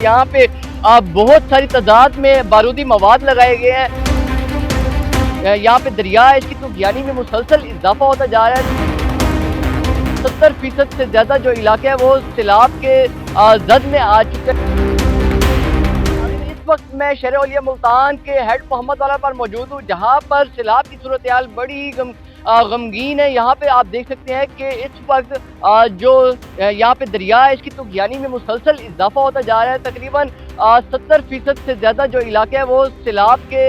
यहाँ पे बहुत सारी तादाद में बारूदी मवाद लगाए गए हैं। यहाँ पे दरिया है, इसकी तुगयानी में मुसलसल इजाफा होता जा रहा है। 70% से ज़्यादा जो इलाके हैं वो सैलाब के जद में आ चुके हैं। इस वक्त मैं शहर औलिया मुल्तान के हेड मोहम्मद वाला पर मौजूद हूँ, जहाँ पर सैलाब की सूरत हाल बड़ी गमगीन है। यहाँ पे आप देख सकते हैं कि इस वक्त जो यहाँ पे दरिया है, इसकी तुगयानी में मुसलसल इजाफा होता जा रहा है। तकरीबन 70% से ज़्यादा जो इलाके हैं वो सैलाब के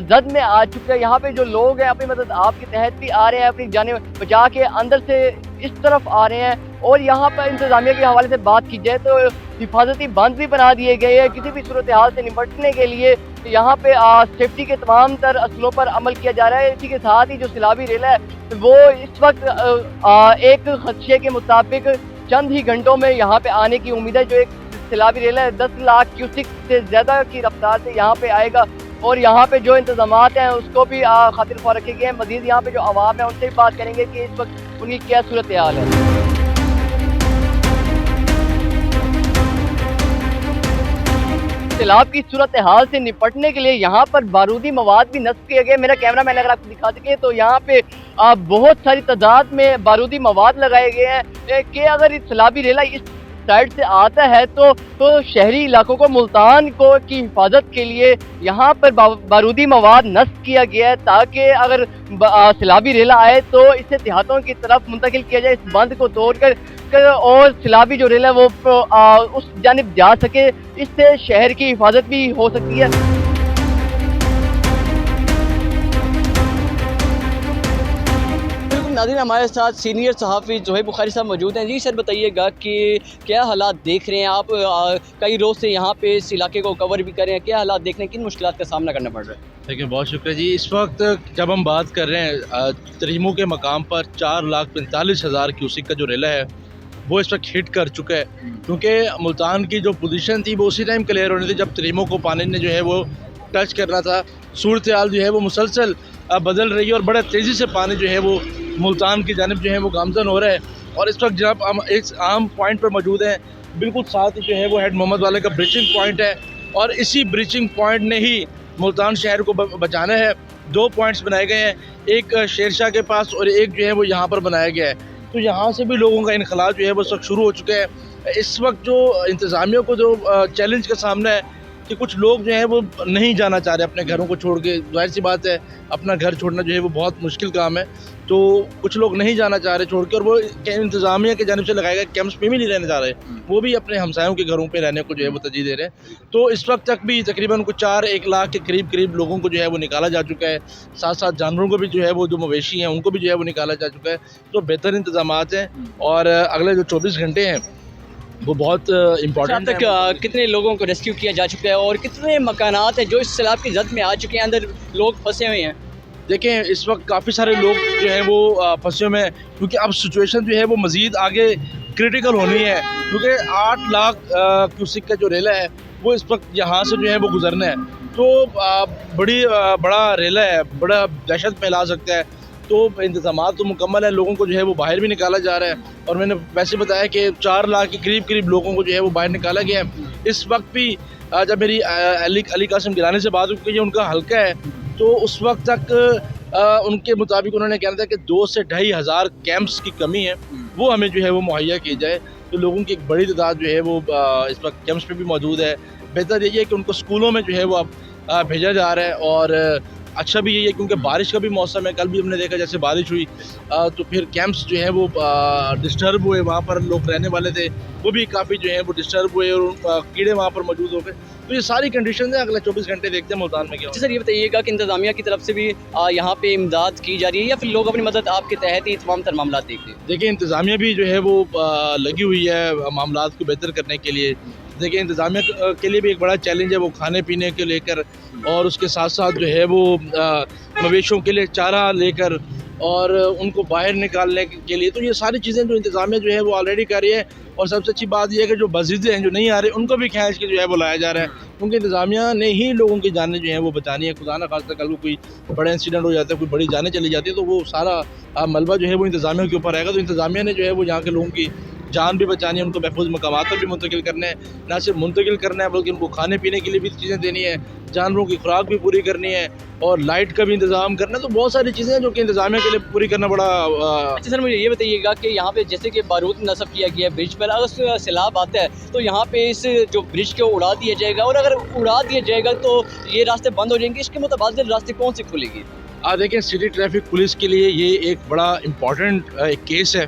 जद में आ चुके हैं। यहाँ पे जो लोग हैं अपनी मदद आपके तहत भी आ रहे हैं, अपनी जाने बचा के अंदर से इस तरफ आ रहे हैं। और यहाँ पर इंतजामिया के हवाले से बात की जाए तो हिफाजती बंद भी बना दिए गए हैं किसी भी सूरत हाल से निपटने के लिए। तो यहाँ पे सेफ्टी के तमाम तर असलों पर अमल किया जा रहा है। इसी के साथ ही जो सैलाबी रेल है वो इस वक्त एक खदशे के मुताबिक चंद ही घंटों में यहाँ पे आने की उम्मीद है। जो एक सैलाबी रेल है 10 लाख क्यूसिक से ज़्यादा की रफ्तार से यहाँ पे आएगा। और यहाँ पे जो इंतजामात हैं उसको भी खातिर ख्वाह रखे गए हैं। मज़ीद यहाँ पे जो आवाम है उनसे भी बात करेंगे कि इस वक्त उनकी क्या सूरत हाल है। सैलाब की सूरत हाल से निपटने के लिए यहाँ पर बारूदी मवाद भी नस्ब किए गए। मेरा कैमरा मैन अगर आपको दिखा सके तो यहाँ पे बहुत सारी तादाद में बारूदी मवाद लगाए गए हैं कि अगर इस सैलाबी रेला इस साइड से आता है तो शहरी इलाकों को मुल्तान को की हिफाजत के लिए यहाँ पर बारूदी मवाद नस्ब किया गया है, ताकि अगर सैलाबी रेला आए तो इसे देहातों की तरफ मुंतकिल किया जाए, इस बंद को तोड़कर और सैलाबी जो रेल है वो उस जानिब जा सके। इससे शहर की हिफाजत भी हो सकती है। नाज़रीन, हमारे साथ सीनियर सहाफ़ी जोहेब बुखारी साहब मौजूद हैं। जी सर, बताइएगा कि क्या हालात देख रहे हैं आप? कई रोज़ से यहाँ पे इस इलाके को कवर भी कर रहे हैं, क्या हालात देख रहे हैं, किन मुश्किलात का सामना करना पड़ रहा है? देखिए, बहुत शुक्रिया जी। इस वक्त जब हम बात कर रहे हैं तरीमो के मकाम पर 4,45,000 क्यूसिक का जो रेला है वो इस वक्त हिट कर चुका है, क्योंकि मुल्तान की जो पोजीशन थी वो उसी टाइम क्लियर होनी थी जब तरीमो को पानी ने जो है वो टच करना था। सूरत हाल जो है वो मुसलसल बदल रही है और बड़ा तेज़ी से पानी जो है वो मुल्तान की जानिब जो है वो गामजन हो रहा है। और इस वक्त जब हम एक आम पॉइंट पर मौजूद हैं, बिल्कुल साथ ही जो है वो हेड मोहम्मद वाले का ब्रीचिंग पॉइंट है और इसी ब्रीचिंग पॉइंट ने ही मुल्तान शहर को बचाना है। 2 पॉइंट्स बनाए गए हैं, एक शेरशाह के पास और एक जो है वो यहाँ पर बनाया गया है। तो यहाँ से भी लोगों का इनखला जो है वो सब शुरू हो चुका है। इस वक्त जो इंतज़ामिया को जो चैलेंज का सामना है कि कुछ लोग जो है वो नहीं जाना चाह रहे अपने घरों को छोड़ के। जाहिर सी बात है, अपना घर छोड़ना जो है वो बहुत मुश्किल काम है, तो कुछ लोग नहीं जाना चाह रहे छोड़ के, और वो इंतज़ामिया की जानिब से लगाए गए कैंप्स में भी नहीं रहना चाह रहे, वो भी अपने हमसायों के घरों पे रहने को जो है वो तरजीह दे रहे हैं। तो इस वक्त तक भी तकरीबन कुछ 1 लाख के करीब लोगों को जो है वो निकाला जा चुका है। साथ साथ जानवरों को भी जो है वो जो मवेशी हैं उनको भी जो है वो निकाला जा चुका है। तो बेहतर इंतज़ामात हैं और अगले जो 24 घंटे हैं वो बहुत इम्पोर्टेंट है। तक कितने लोगों को रेस्क्यू किया जा चुका है और कितने मकानात हैं जो इस सैलाब की जद में आ चुके हैं, अंदर लोग फंसे हुए हैं? देखें, इस वक्त काफ़ी सारे लोग जो हैं वो फंसे हुए हैं, क्योंकि अब सिचुएशन जो है वो मज़ीद आगे क्रिटिकल होनी है, क्योंकि 8 लाख क्यूसिक का जो रेला है वो इस वक्त यहाँ से जो है वो गुजरना है। तो बड़ा रेला है, बड़ा दहशत फैला सकता है। तो इंतज़ामात तो मुकम्मल है, लोगों को जो है वो बाहर भी निकाला जा रहा है। और मैंने वैसे बताया कि 4 लाख के करीब लोगों को जो है वो बाहर निकाला गया है। इस वक्त भी जब मेरी अली कासिम गिलानी से बात हुई, क्योंकि ये उनका हल्का है, तो उस वक्त तक उनके मुताबिक उन्होंने कहना था कि 2 से 2,500 कैंप्स की कमी है, वो हमें जो है वो मुहैया की जाए। तो लोगों की एक बड़ी तादाद जो है वो इस वक्त कैंप्स में भी मौजूद है। बेहतर यही है कि उनको स्कूलों में जो है वो अब भेजा जा रहा है। और अच्छा भी यही है क्योंकि बारिश का भी मौसम है। कल भी हमने देखा जैसे बारिश हुई तो फिर कैंप्स जो है वो डिस्टर्ब हुए, वहाँ पर लोग रहने वाले थे वो भी काफ़ी जो है वो डिस्टर्ब हुए और कीड़े वहाँ पर मौजूद हो गए। तो ये सारी कंडीशन है। अगले 24 घंटे देखते हैं मुल्तान में क्या होगा। सर, ये बताइएगा कि इंतज़ामिया की तरफ से भी यहाँ पे इमदाद की जा रही है या फिर लोग अपनी मदद आपके तहत ही तमाम तर मामला देख रहे हैं? देखिए, इंतज़ामिया भी जो है वो लगी हुई है मामलात को बेहतर करने के लिए। देखिए, इंतज़ामिया के लिए भी एक बड़ा चैलेंज है वो खाने पीने को लेकर, और उसके साथ साथ जो है वो मवेशियों के लिए चारा लेकर और उनको बाहर निकालने के लिए। तो ये सारी चीज़ें जो इंतज़ामिया जो है वो ऑलरेडी कर रही है। और सबसे अच्छी बात यह है कि जो बज़ीज़े हैं जो नहीं आ रहे उनको भी खींच के जो है वो लाया जा रहा है, क्योंकि इंतज़ामिया ने ही लोगों की जानें जो हैं वो बचानी है। खुदा ना खास्ता कल को कोई बड़ा इंसिडेंट हो जाता है, कोई बड़ी जानें चली जाती है, तो वो सारा मलबा जो है वो इंतज़ामिया के ऊपर आएगा। तो इंतज़ामिया ने जो है वो यहाँ के लोगों की जान भी बचानी है, उनको महफूज मकामात पर भी मुंतकिल करना है, ना सिर्फ मुंतकिल करना है बल्कि उनको खाने पीने के लिए भी चीज़ें देनी है, जानवरों की खुराक भी पूरी करनी है और लाइट का भी इंतज़ाम करना है। तो बहुत सारी चीज़ें हैं जो कि इंतज़ामिया के लिए पूरी करना बड़ा अच्छा सर, मुझे ये बताइएगा कि यहाँ पे जैसे कि बारूद नस्ब किया गया है ब्रिज पर, अगर सैलाब आता है तो यहाँ पे इस जो ब्रिज को उड़ा दिया जाएगा, और अगर उड़ा दिया जाएगा तो ये रास्ते बंद हो जाएंगे, इसके मुताबिक रास्ते कौन से खुलेंगे? देखें, सिटी ट्रैफिक पुलिस के लिए ये एक बड़ा इम्पॉर्टेंट एक केस है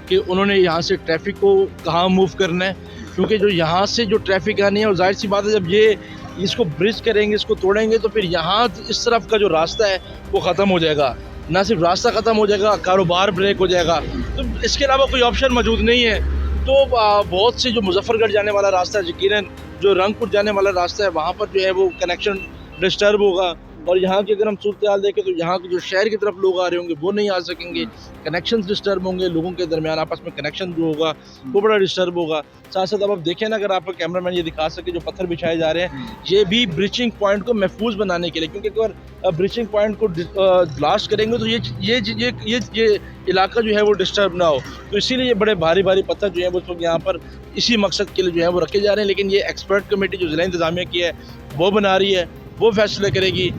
कि उन्होंने यहाँ से ट्रैफिक को कहाँ मूव करना है, क्योंकि जो यहाँ से जो ट्रैफिक आनी है, और जाहिर सी बात है जब ये इसको ब्रिज करेंगे, इसको तोड़ेंगे तो फिर यहाँ इस तरफ का जो रास्ता है वो ख़त्म हो जाएगा। ना सिर्फ रास्ता ख़त्म हो जाएगा, कारोबार ब्रेक हो जाएगा, तो इसके अलावा कोई ऑप्शन मौजूद नहीं है। तो बहुत से जो मुजफ्फरगढ़ जाने वाला रास्ता है, यकीनन जो रंगपुर जाने वाला रास्ता है, वहाँ पर जो है वो कनेक्शन डिस्टर्ब होगा। और यहाँ की अगर हम सूरत हाल देखें तो यहाँ के जो शहर की तरफ लोग आ रहे होंगे वो नहीं आ सकेंगे, कनेक्शंस डिस्टर्ब होंगे, लोगों के दरमियान आपस में कनेक्शन जो होगा वो बड़ा डिस्टर्ब होगा। साथ साथ अब आप देखें ना, अगर आपका कैमरामैन ये दिखा सके, जो पत्थर बिछाए जा रहे हैं ये भी ब्रीचिंग पॉइंट को महफूज बनाने के लिए, क्योंकि अगर ब्रीचिंग पॉइंट को ब्लास्ट करेंगे तो ये इलाका जो है वो डिस्टर्ब ना हो, तो इसीलिए ये बड़े भारी भारी पत्थर जो है वो यहाँ पर इसी मकसद के लिए जो है वो रखे जा रहे हैं। लेकिन ये एक्सपर्ट कमेटी जो ज़िला इंतज़ामिया की है वो बना रही है, वो फैसले करेगी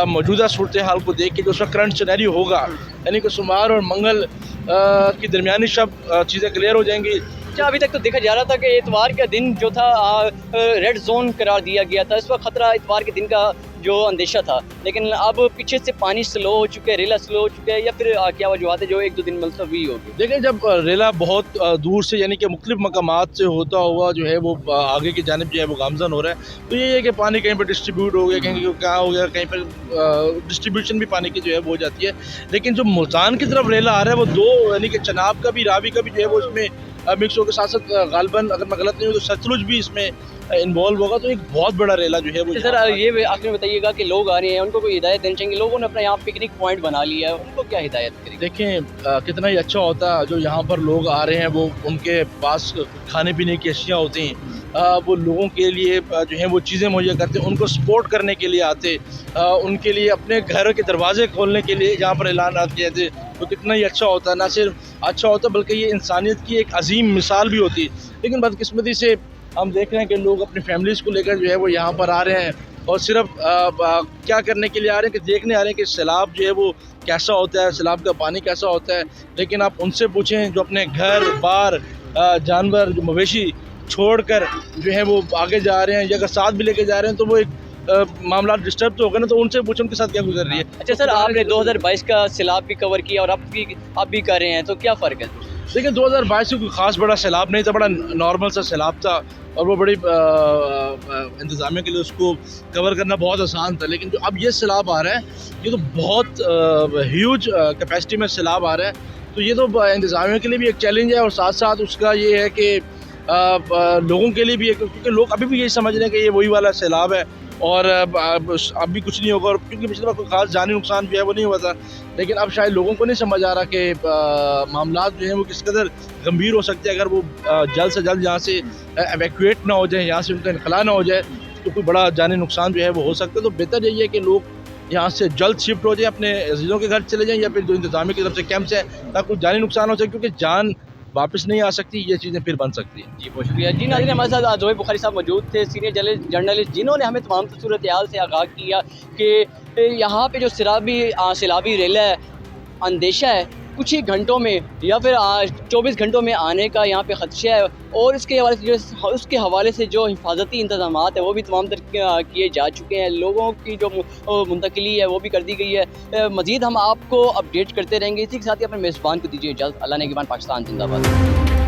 मौजूदा सूरत हाल को देख के, जो उसका करंट सिनेरियो होगा, यानी कि सोमवार और मंगल की दरमियानी शब चीज़ें क्लियर हो जाएंगी। अच्छा, अभी तक तो देखा जा रहा था कि इतवार का दिन जो था रेड जोन करार दिया गया था, इस वक्त खतरा इतवार के दिन का जो अंदेशा था, लेकिन अब पीछे से पानी स्लो हो चुका है, रेला स्लो हो चुका है, या फिर क्या वजूहत है जो एक दो दिन मुलतवी होगी? देखिए, जब रेला बहुत दूर से यानी कि मुख्तलिफ मकामात से होता हुआ जो है वो आगे की जानिब जो है वो गामजन हो रहा है, तो ये है कि पानी कहीं पर डिस्ट्रीब्यूट हो गया, कहीं कहाँ हो गया, कहीं पर डिस्ट्रीब्यूशन भी पानी की जो है वो हो जाती है। लेकिन जो मुल्तान की तरफ रेला आ रहा है वो दो, यानी कि चनाब का भी, रावी का भी जो है वो इसमें मिक्स होकर, साथ साथ गालबन अगर मैं गलत नहीं हूँ तो सतलुज भी इसमें इन्वॉल्व होगा, तो एक बहुत बड़ा रेला जो है वो। सर, ये आपने बताइएगा कि लोग आ रहे हैं, उनको कोई हिदायत देनी चाहिए, लोगों ने अपना यहाँ पिकनिक पॉइंट बना लिया है, उनको क्या हिदायत करें? देखें, कितना ही अच्छा होता जो यहाँ पर लोग आ रहे हैं, वो उनके पास खाने पीने की अशिया होती हैं, वो लोगों के लिए जो है वो चीज़ें मुहैया करते, उनको सपोर्ट करने के लिए आते, उनके लिए अपने घर के दरवाजे खोलने के लिए जहाँ पर ऐलान किए थे, तो कितना ही अच्छा होता। ना सिर्फ अच्छा होता बल्कि ये इंसानियत की एक अजीम मिसाल भी होती। लेकिन बदकिस्मती से हम देख रहे हैं कि लोग अपनी फैमिलीज़ को लेकर जो है वो यहाँ पर आ रहे हैं, और सिर्फ क्या करने के लिए आ रहे हैं कि देखने आ रहे हैं कि सैलाब जो है वो कैसा होता है, सैलाब का पानी कैसा होता है। लेकिन आप उनसे पूछें जो अपने घर बार जानवर, जो मवेशी छोड़कर जो है वो आगे जा रहे हैं, या अगर साथ भी लेके जा रहे हैं, तो वो एक मामला डिस्टर्ब तो होगा ना, तो उनसे पूछो उनके साथ क्या गुजर रही है। अच्छा सर, आपने 2022 का सैलाब भी कवर किया और अब भी कर रहे हैं, तो क्या फ़र्क है? देखिए, 2022 से कोई ख़ास बड़ा सैलाब नहीं था, बड़ा नॉर्मल सा सैलाब था, और वो बड़ी इंतज़ामिया के लिए उसको कवर करना बहुत आसान था। लेकिन जो अब ये सैलाब आ रहा है, ये तो बहुत ह्यूज कैपेसिटी में सैलाब आ रहा है, तो ये तो इंतज़ामिया के लिए भी एक चैलेंज है, और साथ साथ उसका ये है कि लोगों के लिए भी है, क्योंकि लोग अभी भी यही समझ रहे हैं कि ये वही वाला सैलाब है और अब भी कुछ नहीं होगा, और क्योंकि पिछली बार कोई ख़ास जानी नुकसान जो है वो नहीं हुआ था। लेकिन अब शायद लोगों को नहीं समझ आ रहा कि मामला जो हैं वो किस कदर गंभीर हो सकते हैं। अगर वो जल्द से जल्द यहाँ से एवैक्यूएट ना हो जाए, यहाँ से उनका इनखला ना हो जाए, तो कोई बड़ा जानी नुकसान जो है वो हो सकता है। तो बेहतर यही है कि लोग यहाँ से जल्द शिफ्ट हो जाए, अपने अजीज़ों के घर चले जाएँ, या फिर जो इंतज़ामिया की तरफ से कैंप्स हैं, ताकि कोई जानी नुकसान हो सके, क्योंकि जान वापस नहीं आ सकती, ये चीज़ें फिर बन सकती हैं। जी, बहुत शुक्रिया। जी नाज़रीन, हमारे साथ जोए बुखारी साहब मौजूद थे, सीनियर जर्नलिस्ट, जिन्होंने हमें तमाम सूरत हाल से आगाह किया कि यहाँ पे जो सैलाबी रेला है, अंदेशा है कुछ ही घंटों में या फिर 24 घंटों में आने का यहाँ पे ख़दशा है, और उसके हवाले से जो हिफाजती इंतज़ामात है वो भी तमाम तर किए जा चुके हैं, लोगों की जो मुंतकिली है वो भी कर दी गई है। मज़ीद हम आपको अपडेट करते रहेंगे। इसी के साथ ही अपने मेज़बान को दीजिए इजाज़त। अल्लाह नेगहबान। पाकिस्तान जिंदाबाद।